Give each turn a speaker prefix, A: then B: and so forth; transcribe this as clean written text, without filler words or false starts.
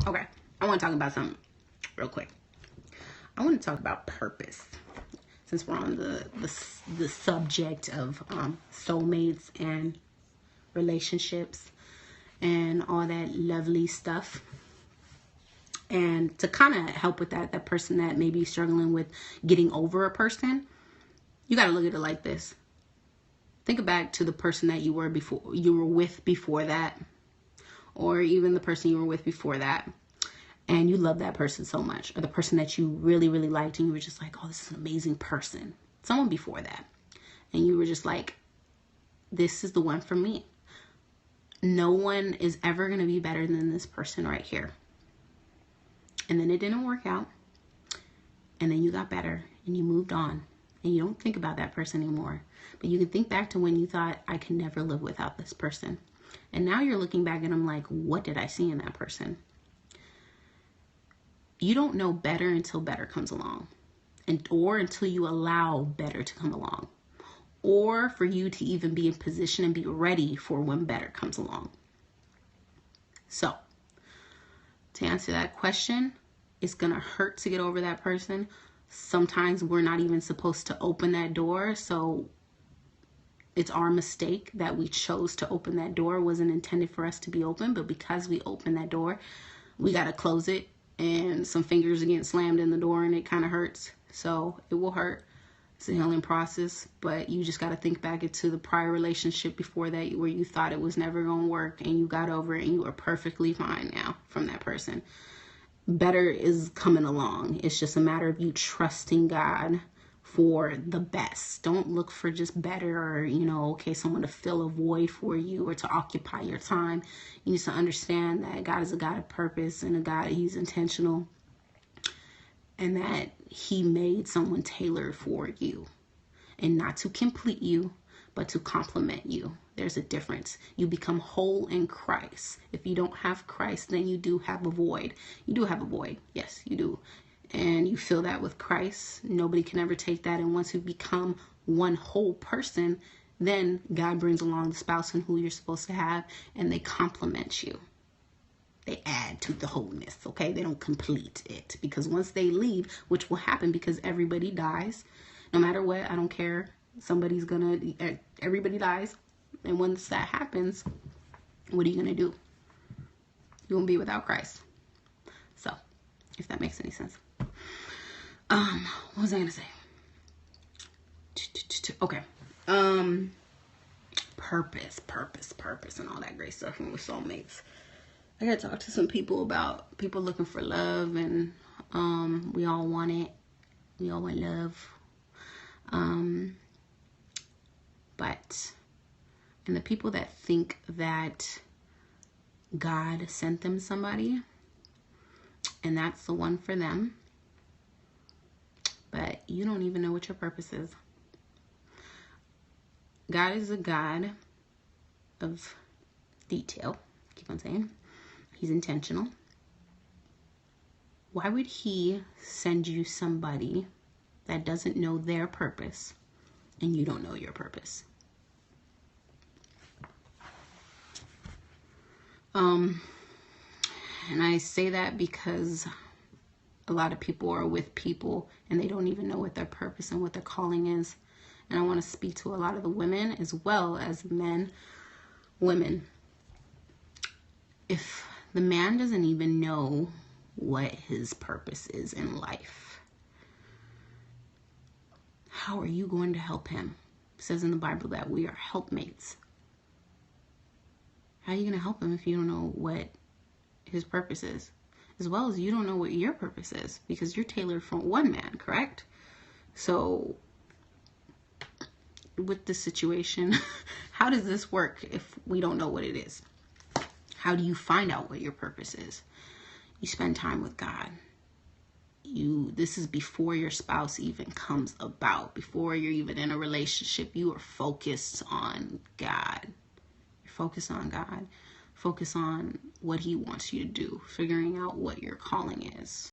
A: Okay, I want to talk about something real quick. I want to talk about purpose, since we're on the subject of soulmates and relationships and all that lovely stuff. And to kind of help with that person that may be struggling with getting over a person, you got to look at it like this. Think back to the person that you were with before that, or even the person you were with before that. And you love that person so much, or the person that you really, really liked, and you were just like, oh, this is an amazing person. Someone before that. And you were just like, this is the one for me. No one is ever going to be better than this person right here. And then it didn't work out. And then you got better and you moved on. And you don't think about that person anymore. But you can think back to when you thought, I can never live without this person. And now you're looking back and I'm like, what did I see in that person? You don't know better until better comes along, or until you allow better to come along, or for you to even be in position and be ready for when better comes along. So to answer that question, it's going to hurt to get over that person. Sometimes we're not even supposed to open that door. So it's our mistake that we chose to open that door. It wasn't intended for us to be open, but because we opened that door, we got to close it. And some fingers are getting slammed in the door and it kind of hurts. So it will hurt. It's a healing process. But you just got to think back into the prior relationship before that where you thought it was never going to work. And you got over it and you are perfectly fine now from that person. Better is coming along. It's just a matter of you trusting God for the best. Don't look for just better or, okay, someone to fill a void for you or to occupy your time. You need to understand that God is a God of purpose and a God, he's intentional, and that he made someone tailored for you, and not to complete you, but to complement you. There's a difference. You become whole in Christ. If you don't have Christ, then you do have a void. You do have a void. Yes, you do. And you fill that with Christ. Nobody can ever take that. And once you become one whole person, then God brings along the spouse and who you're supposed to have, and they complement you. They add to the wholeness, okay? They don't complete it. Because once they leave, which will happen because everybody dies, no matter what, I don't care. Everybody dies. And once that happens, what are you going to do? You won't be without Christ. So, if that makes any sense. What was I gonna say? Okay. Purpose, and all that great stuff when we're soulmates. I gotta talk to some people about people looking for love, and we all want it. We all want love. And the people that think that God sent them somebody, and that's the one for them, but you don't even know what your purpose is. God is a God of detail. Keep on saying. He's intentional. Why would he send you somebody that doesn't know their purpose and you don't know your purpose? And I say that because a lot of people are with people and they don't even know what their purpose and what their calling is. And I want to speak to a lot of the women as well as men. Women, if the man doesn't even know what his purpose is in life, how are you going to help him? It says in the Bible that we are helpmates. How are you going to help him if you don't know what his purpose is? As well as you don't know what your purpose is, because you're tailored for one man, correct? So with this situation, how does this work if we don't know what it is? How do you find out what your purpose is? You spend time with God. This is before your spouse even comes about, before you're even in a relationship. You are focused on God. You're focused on God. Focus on what he wants you to do, figuring out what your calling is.